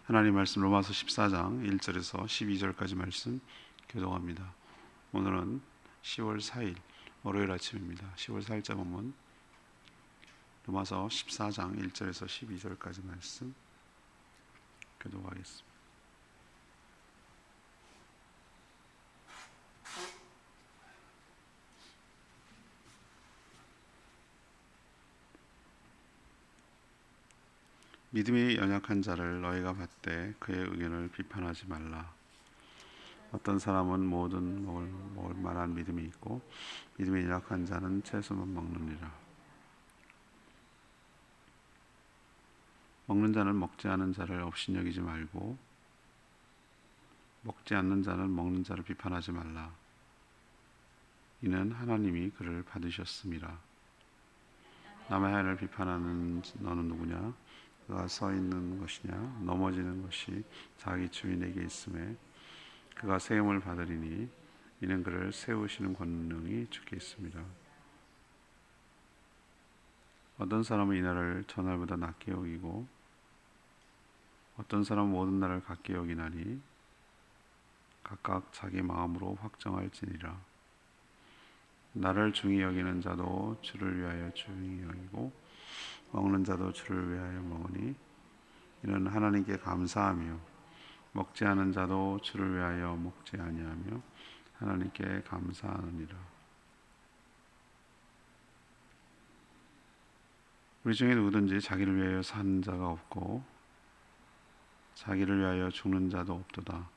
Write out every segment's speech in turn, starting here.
하나님 말씀 로마서 14장 1절에서 12절까지 말씀 교독합니다. 오늘은 10월 4일 월요일 아침입니다. 10월 4일자 본문 로마서 14장 1절에서 12절까지 말씀 교독하겠습니다. 믿음이 연약한 자를 너희가 받되 그의 의견을 비판하지 말라. 어떤 사람은 뭐든 먹을 만한 믿음이 있고 믿음이 연약한 자는 채소만 먹느니라. 먹는 자는 먹지 않은 자를 업신여기지 말고 먹지 않는 자는 먹는 자를 비판하지 말라. 이는 하나님이 그를 받으셨음이라. 남의 하인을 비판하는 너는 누구냐? 그가 서 있는 것이냐 넘어지는 것이 자기 주인에게 있음에 그가 세움을 받으리니 이는 그를 세우시는 권능이 주께 있습니다. 어떤 사람은 이날을 전날보다 낮게 여기고 어떤 사람은 모든 날을 같게 여기나니 각각 자기 마음으로 확정할지니라. 나를 중히 여기는 자도 주를 위하여 중히 여기고 먹는 자도 주를 위하여 먹으니 이는 하나님께 감사하며 먹지 않은 자도 주를 위하여 먹지 아니하며 하나님께 감사하느니라. 우리 중에 누구든지 자기를 위하여 사는 자가 없고 자기를 위하여 죽는 자도 없도다.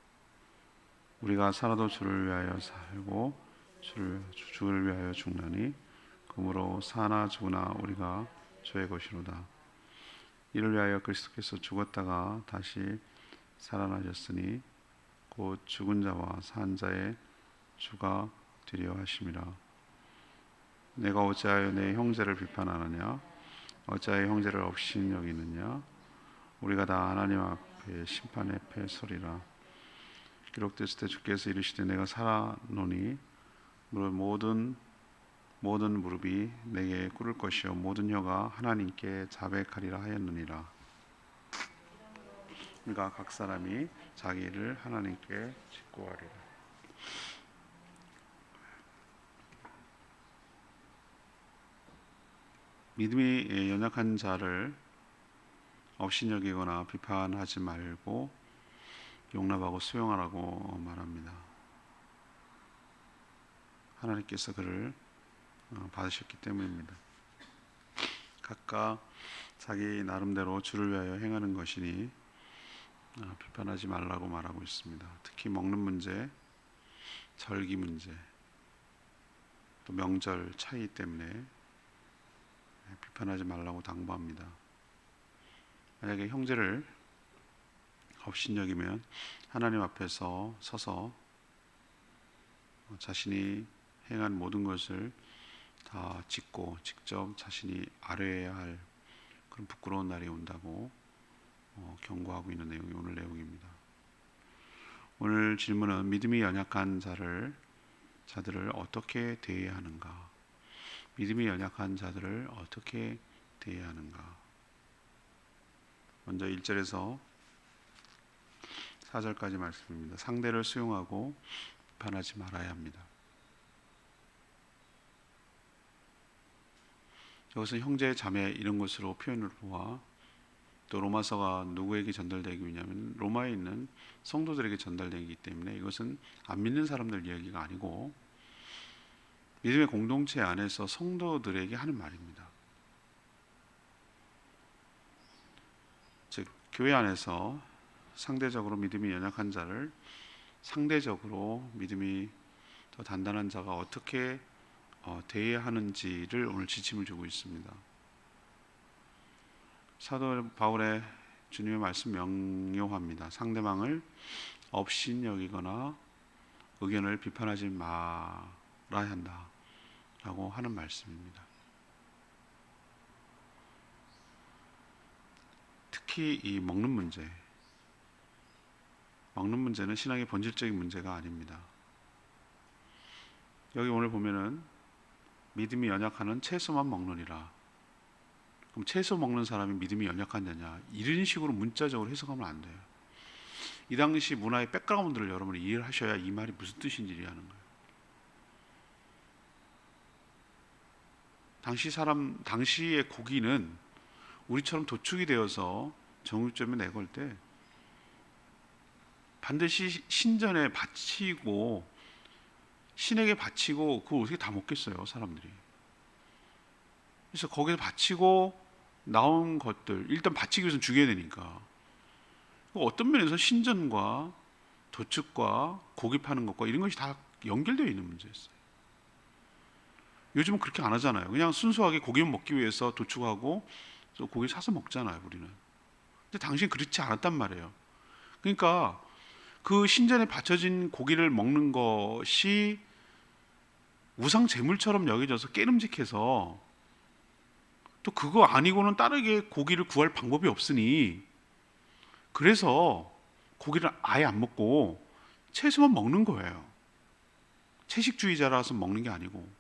우리가 살아도 주를 위하여 살고 주를 위하여 죽나니 그러므로 사나 죽으나 우리가 주의 것이로다. 이를 위하여 그리스도께서 죽었다가 다시 살아나셨으니 곧 죽은 자와 산 자의 주가 되려 하심이라. 내가 어찌하여 내 형제를 비판하느냐? 어찌하여 형제를 업신여기느냐? 우리가 다 하나님 앞에 심판의 패소리라. 기록됐을 때 주께서 이르시되 내가 살아노니 모든 무릎이 내게 꿇을 것이요 모든 혀가 하나님께 자백하리라 하였느니라. 그러니까 각 사람이 자기 일을 하나님께 직고하리라. 믿음이 연약한 자를 업신여기거나 비판하지 말고 용납하고 수용하라고 말합니다. 하나님께서 그를 받으셨기 때문입니다. 각각 자기 나름대로 주를 위하여 행하는 것이니 비판하지 말라고 말하고 있습니다. 특히 먹는 문제, 절기 문제, 또 명절 차이 때문에 비판하지 말라고 당부합니다. 만약에 형제를 업신여기면 하나님 앞에서 서서 자신이 행한 모든 것을 다 짚고 직접 자신이 아뢰어야 할 그런 부끄러운 날이 온다고 경고하고 있는 내용이 오늘 내용입니다. 오늘 질문은 믿음이 연약한 자들을 어떻게 대해야 하는가? 믿음이 연약한 자들을 어떻게 대해야 하는가? 먼저 1절에서 4절까지 말씀입니다. 상대를 수용하고 비판하지 말아야 합니다. 여기서 형제, 자매 이런 것으로 표현을 보아 또 로마서가 누구에게 전달되기 위하면 로마에 있는 성도들에게 전달되기 때문에 이것은 안 믿는 사람들 이야기가 아니고 믿음의 공동체 안에서 성도들에게 하는 말입니다. 즉 교회 안에서 상대적으로 믿음이 연약한 자를 상대적으로 믿음이 더 단단한 자가 어떻게 대해야 하는지를 오늘 지침을 주고 있습니다. 사도 바울의 주님의 말씀 명료합니다. 상대방을 업신여기거나 의견을 비판하지 말아야 한다라고 하는 말씀입니다. 특히 이 먹는 문제는 신앙의 본질적인 문제가 아닙니다. 여기 오늘 보면은 믿음이 연약하는 채소만 먹느니라. 그럼 채소 먹는 사람이 믿음이 연약한 자냐? 이런 식으로 문자적으로 해석하면 안 돼요. 이 당시 문화의 백그라운드를 여러분이 이해를 하셔야 이 말이 무슨 뜻인지 이해하는 거예요. 당시의 고기는 우리처럼 도축이 되어서 정육점에 내걸 때 반드시 신전에 바치고 신에게 바치고 그걸 어떻게 다 먹겠어요, 사람들이. 그래서 거기서 바치고 나온 것들 일단 바치기 위해서 죽여야 되니까 어떤 면에서 신전과 도축과 고기 파는 것과 이런 것이 다 연결되어 있는 문제였어요. 요즘은 그렇게 안 하잖아요. 그냥 순수하게 고기만 먹기 위해서 도축하고 또 고기 사서 먹잖아요, 우리는. 근데 당시엔 그렇지 않았단 말이에요. 그러니까 그 신전에 바쳐진 고기를 먹는 것이 우상 제물처럼 여겨져서 깨름직해서 또 그거 아니고는 다르게 고기를 구할 방법이 없으니 그래서 고기를 아예 안 먹고 채소만 먹는 거예요. 채식주의자라서 먹는 게 아니고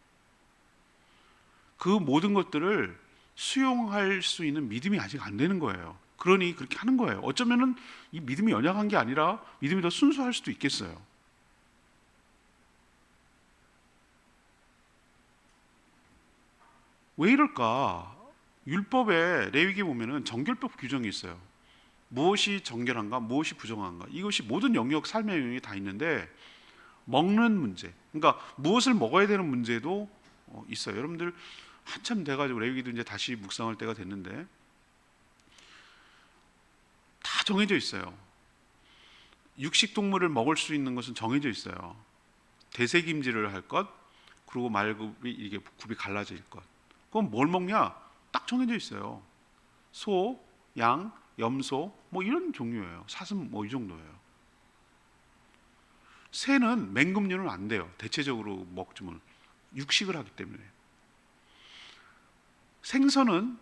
그 모든 것들을 수용할 수 있는 믿음이 아직 안 되는 거예요. 그러니 그렇게 하는 거예요. 어쩌면은 이 믿음이 연약한 게 아니라 믿음이 더 순수할 수도 있겠어요. 왜 이럴까? 율법에 레위기에 보면은 정결법 규정이 있어요. 무엇이 정결한가, 무엇이 부정한가. 이것이 모든 영역 삶의 영역이 다 있는데 먹는 문제, 그러니까 무엇을 먹어야 되는 문제도 있어요. 여러분들 한참 돼가지고 레위기도 이제 다시 묵상할 때가 됐는데 다 정해져 있어요. 육식 동물을 먹을 수 있는 것은 정해져 있어요. 대세김질을 할 것, 그리고 말굽이 이게 굽이 갈라질 것. 그건 뭘 먹냐? 딱 정해져 있어요. 소, 양, 염소 뭐 이런 종류예요. 사슴 뭐 이 정도예요. 새는 맹금류는 안 돼요. 대체적으로 먹지만 육식을 하기 때문에. 생선은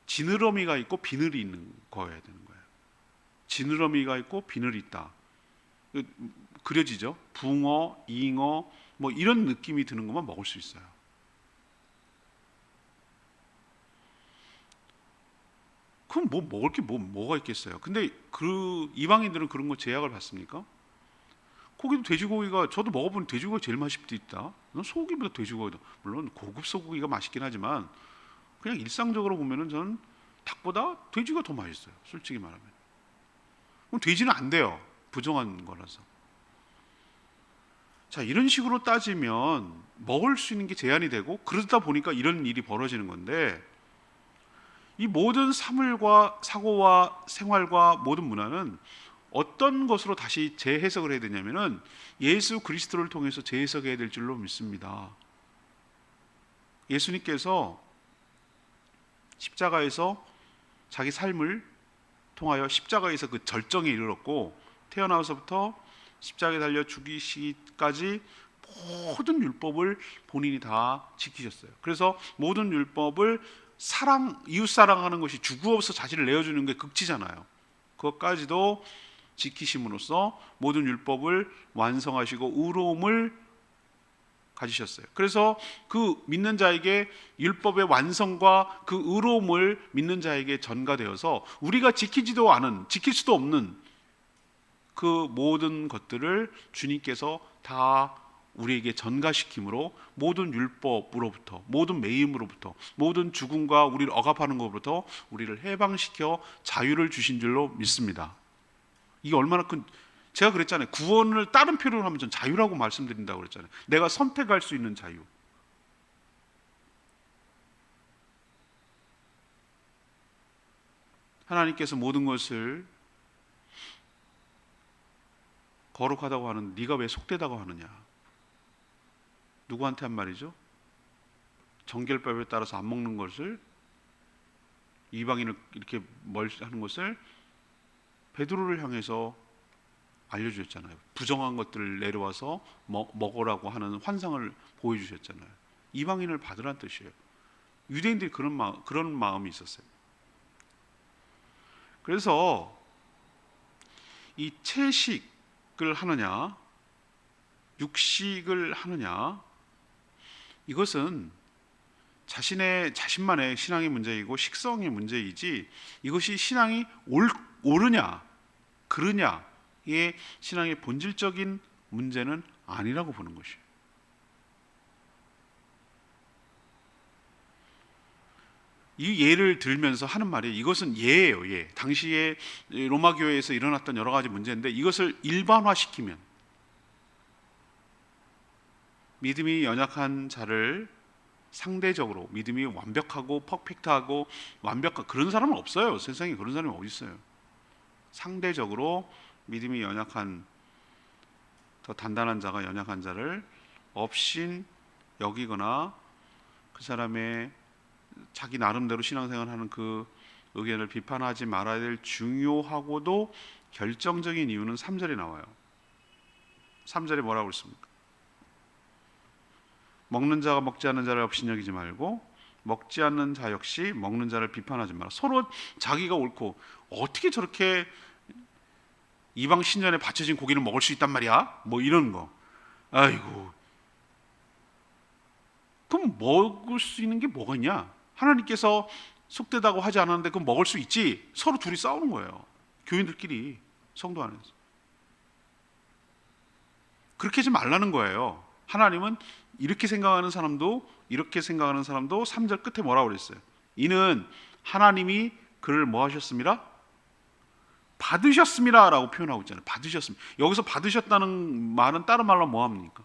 지느러미가 있고 비늘이 있는 거여야 되는 거예요. 지느러미가 있고 비늘이 있다. 그려지죠? 붕어, 잉어 뭐 이런 느낌이 드는 것만 먹을 수 있어요. 그럼 뭐 먹을 게 뭐가 있겠어요? 근데 그 이방인들은 그런 거 제약을 받습니까? 고기도 돼지고기가 저도 먹어본 돼지고기가 제일 맛있을 때 있다. 소고기보다 돼지고기다. 물론 고급 소고기가 맛있긴 하지만 그냥 일상적으로 보면은 저는 닭보다 돼지가 더 맛있어요. 솔직히 말하면. 그럼 돼지는 안 돼요. 부정한 거라서. 자, 이런 식으로 따지면 먹을 수 있는 게 제한이 되고 그러다 보니까 이런 일이 벌어지는 건데 이 모든 사물과 사고와 생활과 모든 문화는 어떤 것으로 다시 재해석을 해야 되냐면은 예수 그리스도를 통해서 재해석해야 될 줄로 믿습니다. 예수님께서 십자가에서 자기 삶을 통하여 십자가에서 그 절정에 이르렀고 태어나서부터 십자가에 달려 죽이시기까지 모든 율법을 본인이 다 지키셨어요. 그래서 모든 율법을 이웃 사랑하는 것이 주구 없어 자신을 내어주는 게 극치잖아요. 그것까지도 지키심으로써 모든 율법을 완성하시고 의로움을 가지셨어요. 그래서 그 믿는 자에게 율법의 완성과 그 의로움을 믿는 자에게 전가되어서 우리가 지킬 수도 없는 그 모든 것들을 주님께서 다 우리에게 전가시킴으로 모든 율법으로부터 모든 매임으로부터 모든 죽음과 우리를 억압하는 것으로부터 우리를 해방시켜 자유를 주신 줄로 믿습니다. 이게 얼마나 큰, 제가 그랬잖아요. 구원을 다른 표현으로 하면 전 자유라고 말씀드린다고 그랬잖아요. 내가 선택할 수 있는 자유. 하나님께서 모든 것을 거룩하다고 하는 네가 왜 속되다고 하느냐? 누구한테 한 말이죠? 정결법에 따라서 안 먹는 것을 이방인을 이렇게 멀시하는 것을 베드로를 향해서 알려주셨잖아요. 부정한 것들을 내려와서 먹으라고 하는 환상을 보여주셨잖아요. 이방인을 받으란 뜻이에요. 유대인들이 그런 마음이 있었어요. 그래서 이 채식을 하느냐 육식을 하느냐 이것은 자신만의 신앙의 문제이고 식성의 문제이지 이것이 신앙이 옳으냐 그르냐 신앙의 본질적인 문제는 아니라고 보는 것이에요. 이 예를 들면서 하는 말이 이것은 예예요. 예. 당시에 로마 교회에서 일어났던 여러 가지 문제인데 이것을 일반화시키면 믿음이 연약한 자를 상대적으로 믿음이 완벽하고 퍼펙트하고 완벽한 그런 사람은 없어요. 세상에 그런 사람이 어디 있어요. 상대적으로 믿음이 연약한 더 단단한 자가 연약한 자를 업신 여기거나 그 사람의 자기 나름대로 신앙생활하는 그 의견을 비판하지 말아야 될 중요하고도 결정적인 이유는 3절에 나와요. 3절에 뭐라고 그랬습니까? 먹는 자가 먹지 않는 자를 업신여기지 말고 먹지 않는 자 역시 먹는 자를 비판하지 마라. 서로 자기가 옳고 어떻게 저렇게 이방 신전에 바쳐진 고기를 먹을 수 있단 말이야? 뭐 이런 거. 아이고. 그럼 먹을 수 있는 게 뭐가 있냐? 하나님께서 속되다고 하지 않았는데 그럼 먹을 수 있지. 서로 둘이 싸우는 거예요. 교인들끼리 성도 안에서. 그렇게 하지 말라는 거예요. 하나님은 이렇게 생각하는 사람도 이렇게 생각하는 사람도 3절 끝에 뭐라고 그랬어요? 이는 하나님이 그를 뭐 하셨습니다? 받으셨습니다 라고 표현하고 있잖아요. 받으셨습니다. 여기서 받으셨다는 말은 다른 말로 뭐합니까?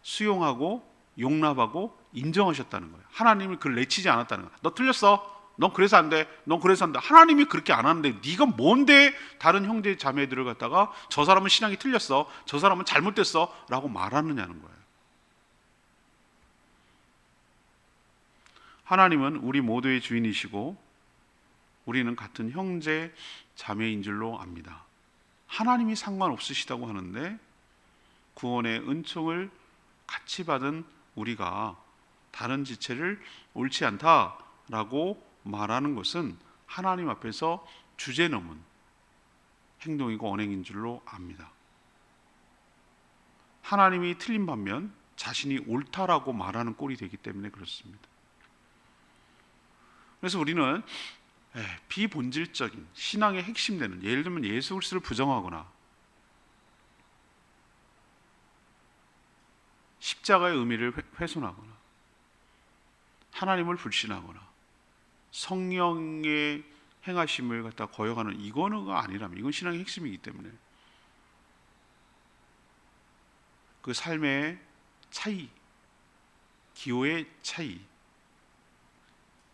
수용하고 용납하고 인정하셨다는 거예요. 하나님이 그를 내치지 않았다는 거예요. 너 틀렸어. 넌 그래서 안 돼. 넌 그래서 안 돼. 하나님이 그렇게 안 하는데 네가 뭔데 다른 형제 자매들을 갖다가 저 사람은 신앙이 틀렸어. 저 사람은 잘못됐어 라고 말하느냐는 거예요. 하나님은 우리 모두의 주인이시고 우리는 같은 형제 자매인 줄로 압니다. 하나님이 상관없으시다고 하는데 구원의 은총을 같이 받은 우리가 다른 지체를 옳지 않다라고 말하는 것은 하나님 앞에서 주제넘은 행동이고 언행인 줄로 압니다. 하나님이 틀린 반면 자신이 옳다라고 말하는 꼴이 되기 때문에 그렇습니다. 그래서 우리는 비본질적인 신앙의 핵심 되는, 예를 들면 예수 그리스도를 부정하거나 십자가의 의미를 훼손하거나 하나님을 불신하거나 성령의 행하심을 갖다 거역하는 이거는 아니라면 이건 신앙의 핵심이기 때문에 그 삶의 차이, 기호의 차이,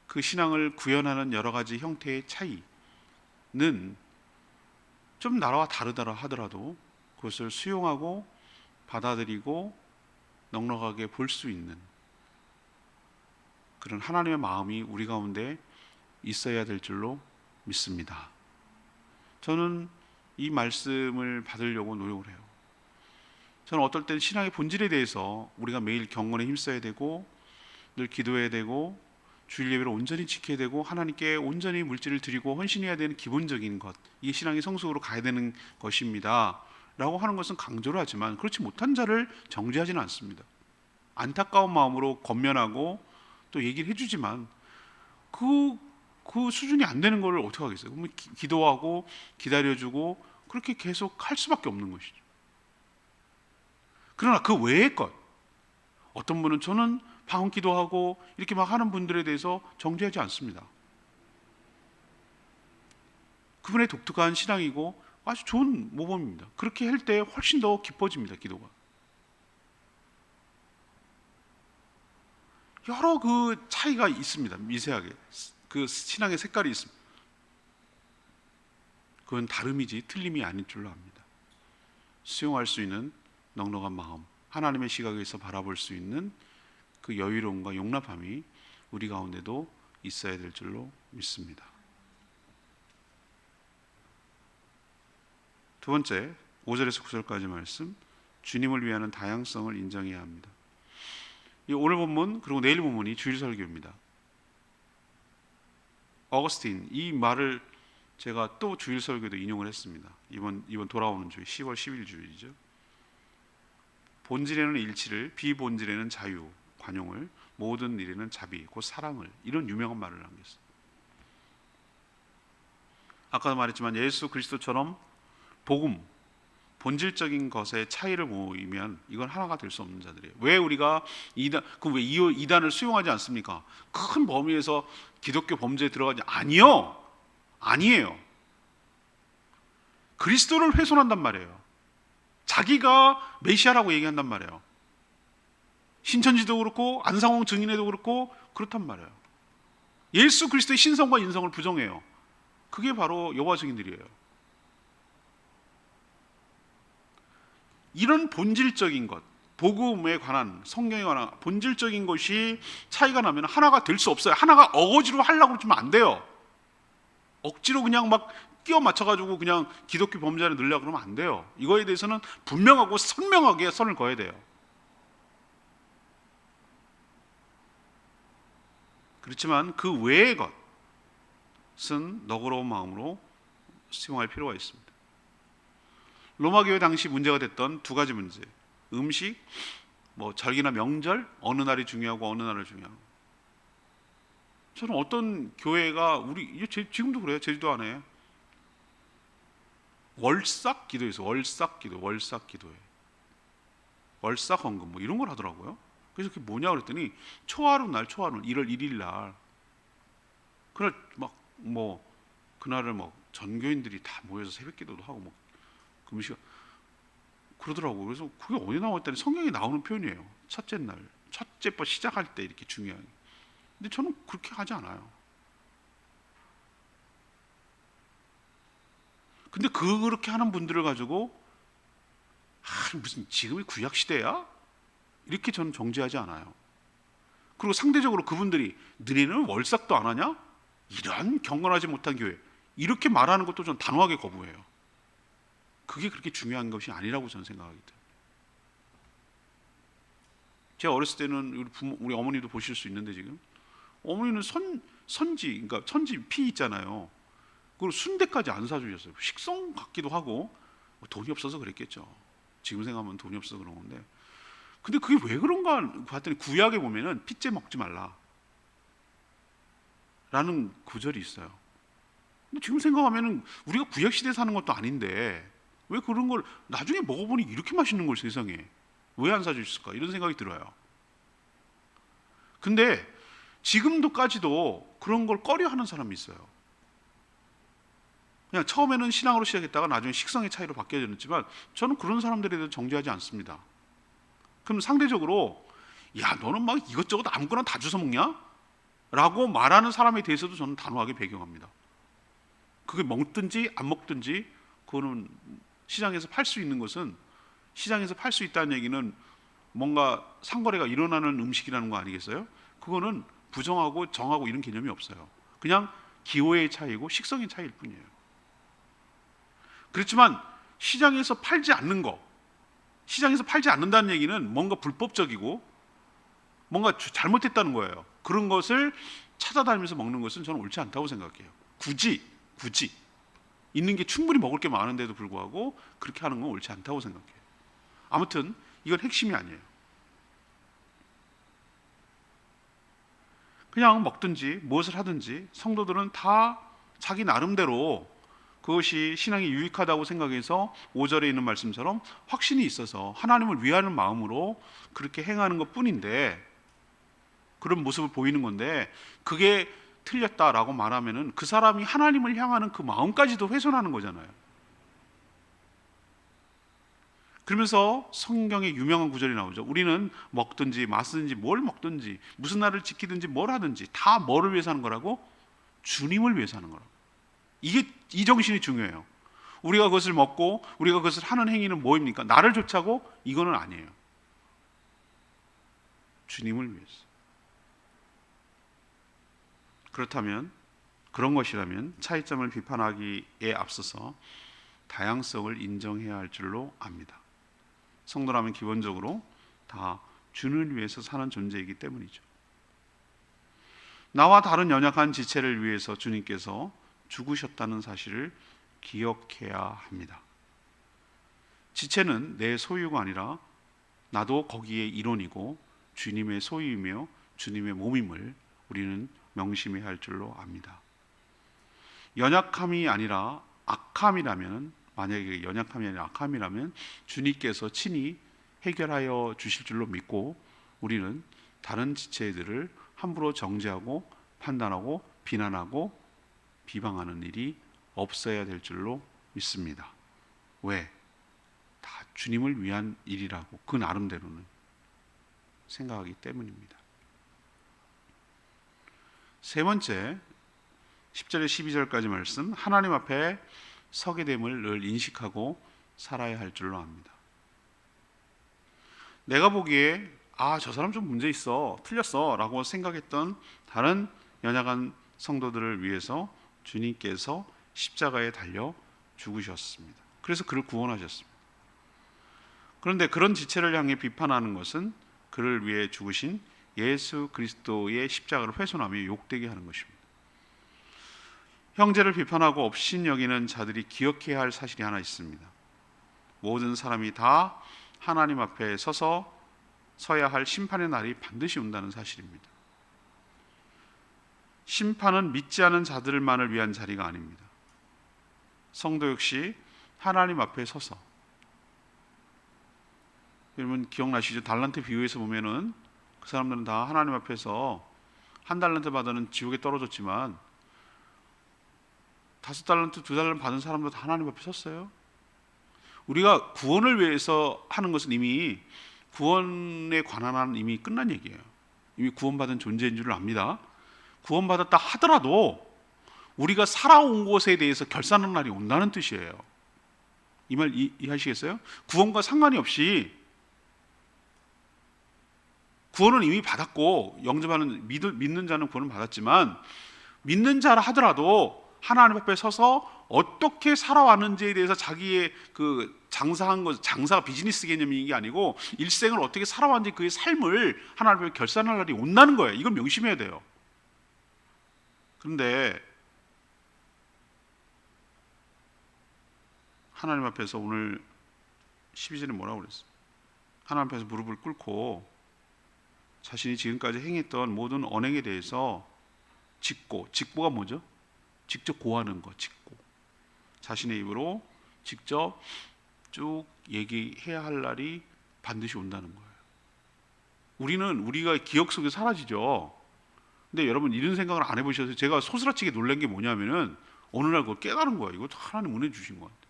그 신앙을 구현하는 여러 가지 형태의 차이는 좀 나라와 다르다 하더라도 그것을 수용하고 받아들이고 넉넉하게 볼 수 있는 그런 하나님의 마음이 우리 가운데 있어야 될 줄로 믿습니다. 저는 이 말씀을 받으려고 노력을 해요. 저는 어떨 땐 신앙의 본질에 대해서 우리가 매일 경건에 힘써야 되고 늘 기도해야 되고 주일 예배를 온전히 지켜야 되고 하나님께 온전히 물질을 드리고 헌신해야 되는 기본적인 것, 이게 신앙의 성숙으로 가야 되는 것입니다 라고 하는 것은 강조를 하지만 그렇지 못한 자를 정죄하지는 않습니다. 안타까운 마음으로 권면하고 또 얘기를 해주지만 그 수준이 안 되는 걸 어떻게 하겠어요? 그러면 기도하고 기다려주고 그렇게 계속 할 수밖에 없는 것이죠. 그러나 그 외의 것, 어떤 분은 저는 방언 기도하고 이렇게 막 하는 분들에 대해서 정죄하지 않습니다. 그분의 독특한 신앙이고 아주 좋은 모범입니다. 그렇게 할 때 훨씬 더 기뻐집니다. 기도가. 여러 그 차이가 있습니다. 미세하게 그 신앙의 색깔이 있습니다. 그건 다름이지 틀림이 아닌 줄로 압니다. 수용할 수 있는 넉넉한 마음, 하나님의 시각에서 바라볼 수 있는 그 여유로움과 용납함이 우리 가운데도 있어야 될 줄로 믿습니다. 두 번째, 5절에서 9절까지 말씀, 주님을 위하는 다양성을 인정해야 합니다. 이 오늘 본문 그리고 내일 본문이 주일 설교입니다. 어거스틴 이 말을 제가 또 주일 설교도 인용을 했습니다. 이번 돌아오는 주일 10월 10일 주일이죠. 본질에는 일치를, 비본질에는 자유, 관용을, 모든 일에는 자비, 곧 사랑을, 이런 유명한 말을 남겼어요. 아까도 말했지만 예수 그리스도처럼 복음, 본질적인 것의 차이를 보이면 이건 하나가 될 수 없는 자들이에요. 왜 우리가 왜 이단을 수용하지 않습니까? 큰 범위에서 기독교 범죄에 들어가지 아니요, 아니에요. 그리스도를 훼손한단 말이에요. 자기가 메시아라고 얘기한단 말이에요. 신천지도 그렇고 안상홍 증인회도 그렇고 그렇단 말이에요. 예수 그리스도의 신성과 인성을 부정해요. 그게 바로 여호와 증인들이에요. 이런 본질적인 것, 복음에 관한, 성경에 관한 본질적인 것이 차이가 나면 하나가 될 수 없어요. 하나가 어거지로 하려고 그러면 안 돼요. 억지로 그냥 막 끼워 맞춰가지고 그냥 기독교 범죄를 넣으려고 그러면 안 돼요. 이거에 대해서는 분명하고 선명하게 선을 그어야 돼요. 그렇지만 그 외의 것은 너그러운 마음으로 수용할 필요가 있습니다. 로마 교회 당시 문제가 됐던 두 가지 문제, 음식, 절기나 명절, 어느 날이 중요하고 어느 날이 중요하고. 저는 어떤 교회가 지금도 그래요. 제주도 안에 월삭 기도에서 월삭 기도회, 월삭 헌금 이런 걸 하더라고요. 그래서 그게 뭐냐 그랬더니 초하루 1월 1일 날 그날 그날을 전교인들이 다 모여서 새벽기도도 하고 금식 그러더라고요. 그래서 그게 어디 나왔더니 성경에 나오는 표현이에요. 첫째 번 시작할 때 이렇게 중요한. 근데 저는 그렇게 하지 않아요. 근데 그렇게 하는 분들을 가지고 무슨 지금이 구약 시대야? 이렇게 저는 정죄하지 않아요. 그리고 상대적으로 그분들이 너네는 월삭도 안 하냐? 이런 경건하지 못한 교회, 이렇게 말하는 것도 전 단호하게 거부해요. 그게 그렇게 중요한 것이 아니라고 저는 생각하기 때문에. 제가 어렸을 때는 우리 어머니도 보실 수 있는데 지금 어머니는 그러니까 천지 피 있잖아요. 그리고 순대까지 안 사주셨어요. 식성 같기도 하고 돈이 없어서 그랬겠죠. 지금 생각하면 돈이 없어서 그런 건데. 근데 그게 왜 그런가 봤더니 구약에 보면은 핏째 먹지 말라 라는 구절이 있어요. 근데 지금 생각하면은 우리가 구약 시대에 사는 것도 아닌데 왜 그런 걸 나중에 먹어보니 이렇게 맛있는 걸 세상에 왜 안 사주셨을까 이런 생각이 들어요. 근데 지금도까지도 그런 걸 꺼려하는 사람이 있어요. 그냥 처음에는 신앙으로 시작했다가 나중에 식성의 차이로 바뀌어졌지만 저는 그런 사람들에 대해서 정죄하지 않습니다. 그럼 상대적으로 야 너는 막 이것저것 아무거나 다 주워 먹냐? 라고 말하는 사람에 대해서도 저는 단호하게 배경합니다. 그게 먹든지 안 먹든지 그거는 시장에서 팔 수 있는 것은 시장에서 팔 수 있다는 얘기는 뭔가 상거래가 일어나는 음식이라는 거 아니겠어요? 그거는 부정하고 정하고 이런 개념이 없어요. 그냥 기호의 차이고 식성의 차이일 뿐이에요. 그렇지만 시장에서 팔지 않는다는 얘기는 뭔가 불법적이고 뭔가 잘못했다는 거예요. 그런 것을 찾아다니면서 먹는 것은 저는 옳지 않다고 생각해요. 굳이 있는 게 충분히 먹을 게 많은데도 불구하고 그렇게 하는 건 옳지 않다고 생각해요. 아무튼 이건 핵심이 아니에요. 그냥 먹든지 무엇을 하든지 성도들은 다 자기 나름대로 그것이 신앙이 유익하다고 생각해서 5절에 있는 말씀처럼 확신이 있어서 하나님을 위하는 마음으로 그렇게 행하는 것 뿐인데, 그런 모습을 보이는 건데, 그게 틀렸다라고 말하면은 그 사람이 하나님을 향하는 그 마음까지도 훼손하는 거잖아요. 그러면서 성경에 유명한 구절이 나오죠. 우리는 먹든지 마시든지 뭘 먹든지 무슨 날을 지키든지 뭘 하든지 다 뭐를 위해서 하는 거라고? 주님을 위해서 하는 거라고. 이 정신이 중요해요. 우리가 그것을 먹고 우리가 그것을 하는 행위는 뭐입니까? 나를 좇아고? 이거는 아니에요. 주님을 위해서. 그렇다면, 그런 것이라면 차이점을 비판하기에 앞서서 다양성을 인정해야 할 줄로 압니다. 성도라면 기본적으로 다 주를 위해서 사는 존재이기 때문이죠. 나와 다른 연약한 지체를 위해서 주님께서 죽으셨다는 사실을 기억해야 합니다. 지체는 내 소유가 아니라 나도 거기에 일원이고 주님의 소유이며 주님의 몸임을 우리는 명심해야 할 줄로 압니다. 연약함이 아니라 악함이라면 만약에 연약함이 아니라 악함이라면 주님께서 친히 해결하여 주실 줄로 믿고 우리는 다른 지체들을 함부로 정죄하고 판단하고 비난하고 비방하는 일이 없어야 될 줄로 믿습니다. 왜? 다 주님을 위한 일이라고 그 나름대로는 생각하기 때문입니다. 세 번째, 10절에 12절까지 말씀, 하나님 앞에 서게 됨을 늘 인식하고 살아야 할 줄로 압니다. 내가 보기에 저 사람 좀 문제 있어, 틀렸어 라고 생각했던 다른 연약한 성도들을 위해서 주님께서 십자가에 달려 죽으셨습니다. 그래서 그를 구원하셨습니다. 그런데 그런 지체를 향해 비판하는 것은 그를 위해 죽으신 예수 그리스도의 십자가를 훼손하며 욕되게 하는 것입니다. 형제를 비판하고 업신여기는 자들이 기억해야 할 사실이 하나 있습니다. 모든 사람이 다 하나님 앞에 서야 할 심판의 날이 반드시 온다는 사실입니다. 심판은 믿지 않은 자들만을 위한 자리가 아닙니다. 성도 역시 하나님 앞에 서서, 여러분 기억나시죠? 달란트 비유에서 보면은 그 사람들은 다 하나님 앞에서 한 달란트 받아는 지옥에 떨어졌지만 5달란트, 2달란트 받은 사람도 다 하나님 앞에 섰어요. 우리가 구원을 위해서 하는 것은 이미 구원에 관한 한 이미 끝난 얘기예요. 이미 구원받은 존재인 줄 압니다. 구원받았다 하더라도 우리가 살아온 것에 대해서 결산하는 날이 온다는 뜻이에요. 이 말 이해하시겠어요? 구원과 상관이 없이 구원은 이미 받았고 영접하는 믿는 자는 구원을 받았지만 믿는 자라 하더라도 하나님 앞에 서서 어떻게 살아왔는지에 대해서 자기의 그 장사한 것, 장사가 비즈니스 개념인 게 아니고 일생을 어떻게 살아왔는지 그의 삶을 하나님 앞에 결산할 날이 온다는 거예요. 이걸 명심해야 돼요. 그런데 하나님 앞에서 오늘 12절에 뭐라고 그랬어요? 하나님 앞에서 무릎을 꿇고 자신이 지금까지 행했던 모든 언행에 대해서 직고가 뭐죠? 직접 고하는 거, 직고. 자신의 입으로 직접 쭉 얘기해야 할 날이 반드시 온다는 거예요. 우리가 기억 속에 사라지죠. 근데 여러분 이런 생각을 안 해보셔서 제가 소스라치게 놀란 게 뭐냐면은 어느 날 그걸 깨달은 거예요. 이거 하나님 은혜 주신 것 같아요.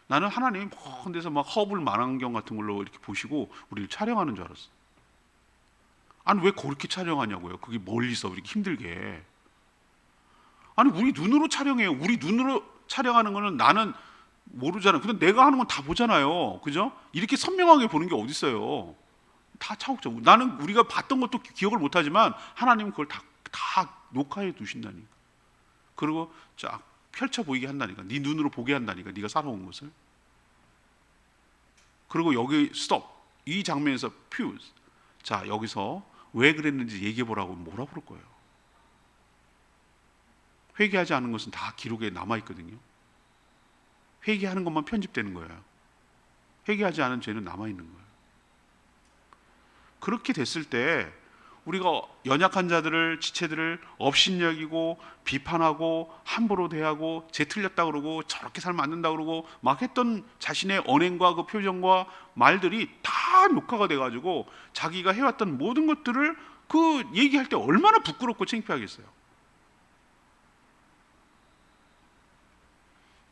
나는 하나님이 먼 데서 막 허블 망원경 같은 걸로 이렇게 보시고 우리를 촬영하는 줄 알았어. 아니 왜 그렇게 촬영하냐고요. 그게 멀리서 이렇게 힘들게. 아니 우리 눈으로 촬영해요. 우리 눈으로 촬영하는 거는 나는 모르잖아요. 근데 내가 하는 건 다 보잖아요. 그죠? 이렇게 선명하게 보는 게 어디 있어요. 다 차곡차곡. 나는 우리가 봤던 것도 기억을 못하지만 하나님은 그걸 다 녹화해 두신다니까. 그리고 쫙 펼쳐 보이게 한다니까. 네 눈으로 보게 한다니까. 네가 살아온 것을. 그리고 여기 스톱. 이 장면에서 퓨즈. 자 여기서 왜 그랬는지 얘기해 보라고 뭐라 그럴 거예요. 회개하지 않은 것은 다 기록에 남아 있거든요. 회개하는 것만 편집되는 거예요. 회개하지 않은 죄는 남아 있는 거예요. 그렇게 됐을 때 우리가 연약한 자들을, 지체들을 업신여기고 비판하고 함부로 대하고 쟤 틀렸다 그러고 저렇게 살면 안 된다 그러고 막 했던 자신의 언행과 그 표정과 말들이 다 녹화가 돼가지고 자기가 해왔던 모든 것들을 그 얘기할 때 얼마나 부끄럽고 창피하겠어요.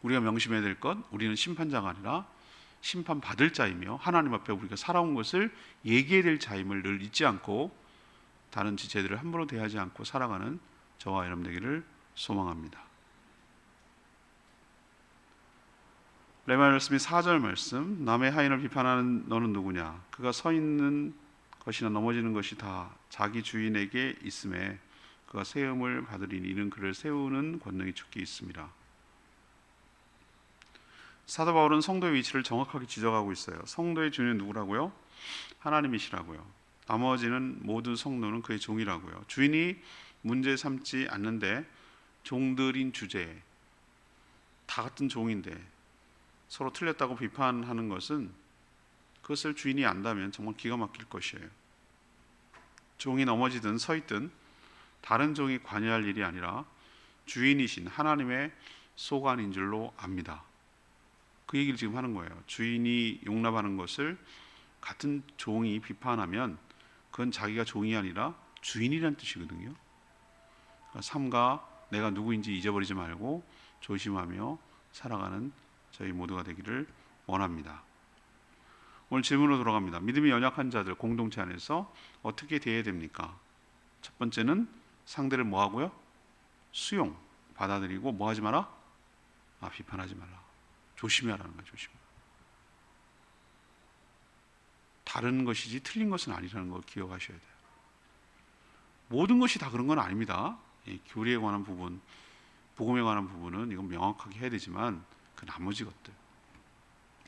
우리가 명심해야 될 것, 우리는 심판자가 아니라 심판받을 자이며 하나님 앞에 우리가 살아온 것을 얘기해야 될 자임을 늘 잊지 않고 다른 지체들을 함부로 대하지 않고 살아가는 저와 여러분 되기를 소망합니다. 레마 말씀이 4절 말씀, 남의 하인을 비판하는 너는 누구냐? 그가 서 있는 것이나 넘어지는 것이 다 자기 주인에게 있음에 그가 세움을 받으리니 이는 그를 세우는 권능이 주께 있습니다. 사도 바울은 성도의 위치를 정확하게 지적하고 있어요. 성도의 주인은 누구라고요? 하나님이시라고요. 나머지는 모든 성도는 그의 종이라고요. 주인이 문제 삼지 않는데 종들인 주제에 다 같은 종인데 서로 틀렸다고 비판하는 것은 그것을 주인이 안다면 정말 기가 막힐 것이에요. 종이 넘어지든 서 있든 다른 종이 관여할 일이 아니라 주인이신 하나님의 소관인 줄로 압니다. 그 얘기를 지금 하는 거예요. 주인이 용납하는 것을 같은 종이 비판하면 그건 자기가 종이 아니라 주인이란 뜻이거든요. 그러니까 삼가 내가 누구인지 잊어버리지 말고 조심하며 살아가는 저희 모두가 되기를 원합니다. 오늘 질문으로 돌아갑니다. 믿음이 연약한 자들 공동체 안에서 어떻게 대해야 됩니까? 첫 번째는 상대를 뭐 하고요? 수용, 받아들이고 뭐 하지 마라? 비판하지 말라. 조심하라는 거예요. 조심. 다른 것이지 틀린 것은 아니라는 걸 기억하셔야 돼요. 모든 것이 다 그런 건 아닙니다. 교리에 관한 부분, 복음에 관한 부분은 이건 명확하게 해야 되지만 그 나머지 것들.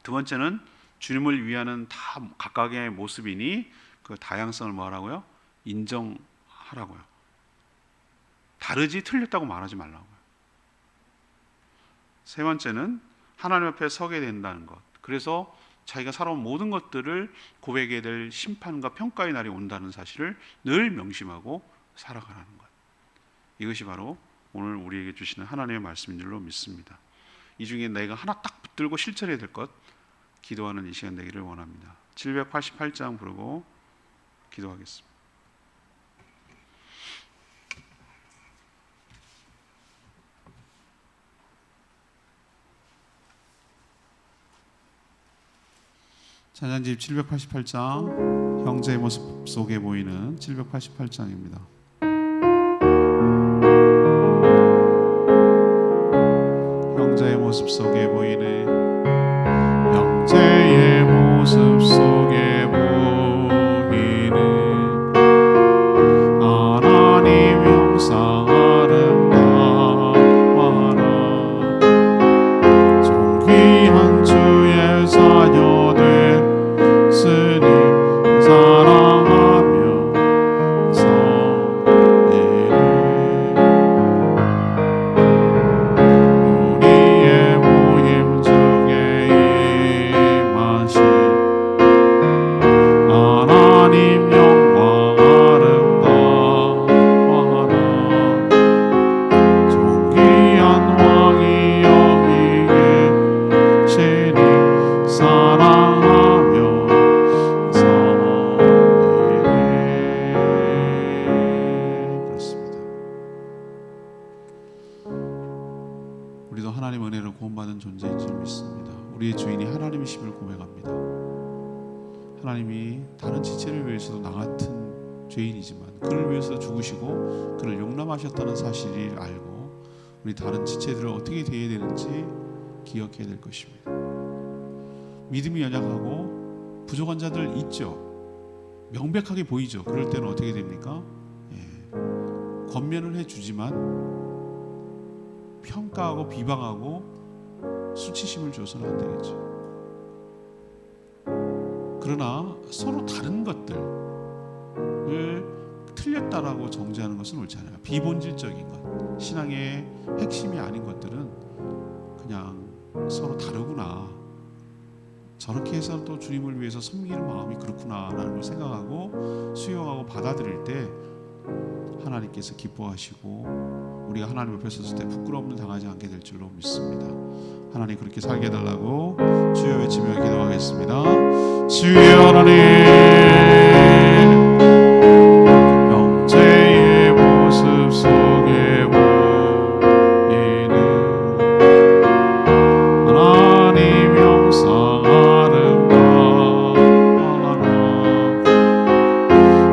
두 번째는 주님을 위하는 다 각각의 모습이니 그 다양성을 뭐 하라고요? 인정하라고요. 다르지 틀렸다고 말하지 말라고요. 세 번째는 하나님 앞에 서게 된다는 것. 그래서 자기가 살아온 모든 것들을 고백해야 될 심판과 평가의 날이 온다는 사실을 늘 명심하고 살아가라는 것. 이것이 바로 오늘 우리에게 주시는 하나님의 말씀인 줄로 믿습니다. 이 중에 내가 하나 딱 붙들고 실천해야 될 것 기도하는 이 시간 되기를 원합니다. 788장 부르고 기도하겠습니다. 찬양집 788장 형제의 모습 속에 보이는 788장입니다. 형제의 모습 속에 보이네 형제의 모습 속에 보이는 하나님 형상 아름다워라 존귀한 주의 자녀 됐으니 사랑하며 섬기는 우리의 모임 중에 임하신 하나님 영광 아름다워라 존귀한 왕이 여기 계시니 사랑하며 섬기네. 그렇습니다. 우리도 하나님 은혜를 구원받은 존재인 줄 믿습니다. 우리의 주인이 하나님이심을 고백합니다. 하나님이 다른 지체를 위해서도 나 같은 죄인이지만 그를 위해서 죽으시고 그를 용납하셨다는 사실을 알고 우리 다른 지체들을 어떻게 대해야 되는지 기억해야 될 것입니다. 믿음이 연약하고 부족한 자들 있죠. 명백하게 보이죠. 그럴 때는 어떻게 됩니까? 권면을 해주지만 평가하고 비방하고 수치심을 줘서는 안 되겠죠. 그러나 서로 다른 것들을 틀렸다라고 정죄하는 것은 옳지 않아요. 비본질적인 것, 신앙의 핵심이 아닌 것들은 그냥 서로 다르구나, 저렇게 해서 또 주님을 위해서 섬기는 마음이 그렇구나라는 걸 생각하고 수용하고 받아들일 때 하나님께서 기뻐하시고 우리가 하나님 앞에 섰을 때 부끄러움을 당하지 않게 될 줄로 믿습니다. 하나님 그렇게 살게 해달라고 주여 외치며 기도하겠습니다. 주여 하나님 형제의 모습 속에 보이는 하나님 형상 아름다워라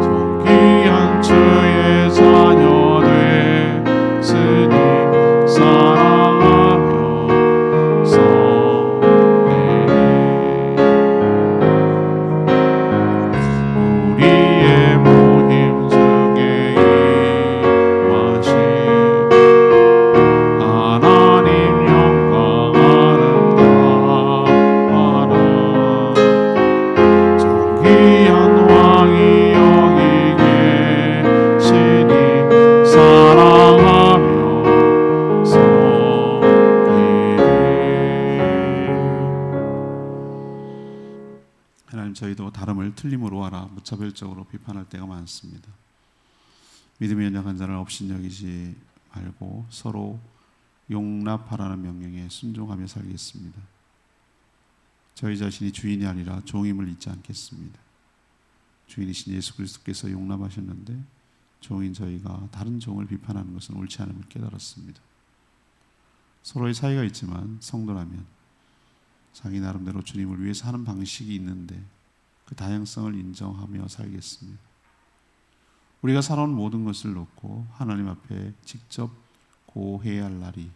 존귀한 주의 자녀 됐으니 사랑하며 섬기네 우리의 모임 중에 임하신 하나님 영광 아름다워라 존귀한 왕이 여기 계시니 사랑하며 섬기네. 하나님 저희도 다름을 틀림으로 알아 무차별적으로 비판할 때가 많습니다. 믿음이 연약한 자를 업신여기지 말고 서로 용납하라는 명령에 순종하며 살겠습니다. 저희 자신이 주인이 아니라 종임을 잊지 않겠습니다. 주인이신 예수 그리스도께서 용납하셨는데 종인 저희가 다른 종을 비판하는 것은 옳지 않음을 깨달았습니다. 서로의 차이가 있지만 성도라면 자기 나름대로 주님을 위해 사는 방식이 있는데 그 다양성을 인정하며 살겠습니다. 우리가 살아온 모든 것을 놓고 하나님 앞에 직접 고해야 할 날이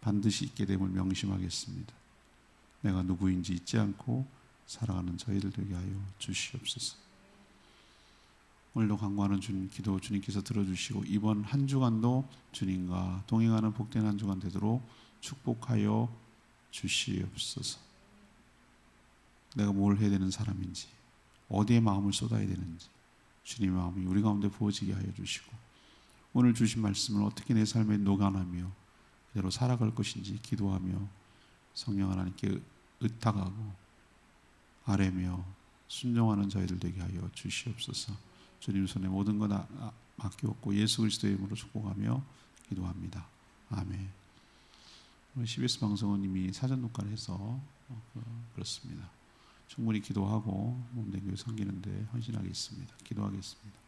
반드시 있게 됨을 명심하겠습니다. 내가 누구인지 잊지 않고 살아가는 저희들 되게 하여 주시옵소서. 오늘도 간구하는 주님 기도 주님께서 들어주시고 이번 한 주간도 주님과 동행하는 복된 한 주간 되도록 축복하여 주시옵소서. 내가 뭘 해야 되는 사람인지, 어디에 마음을 쏟아야 되는지 주님의 마음이 우리 가운데 부어지게 하여 주시고, 오늘 주신 말씀을 어떻게 내 삶에 녹아나며 그대로 살아갈 것인지 기도하며 성령 하나님께 의탁하고 아뢰며 순종하는 저희들 되게 하여 주시옵소서. 주님 손에 모든 것 맡기옵고 예수 그리스도의 이름으로 축복하며 기도합니다. 아멘. CBS 방송은 이미 사전 녹화를 해서 그렇습니다. 충분히 기도하고 몸된 교회 섬기는데 헌신하겠습니다. 기도하겠습니다.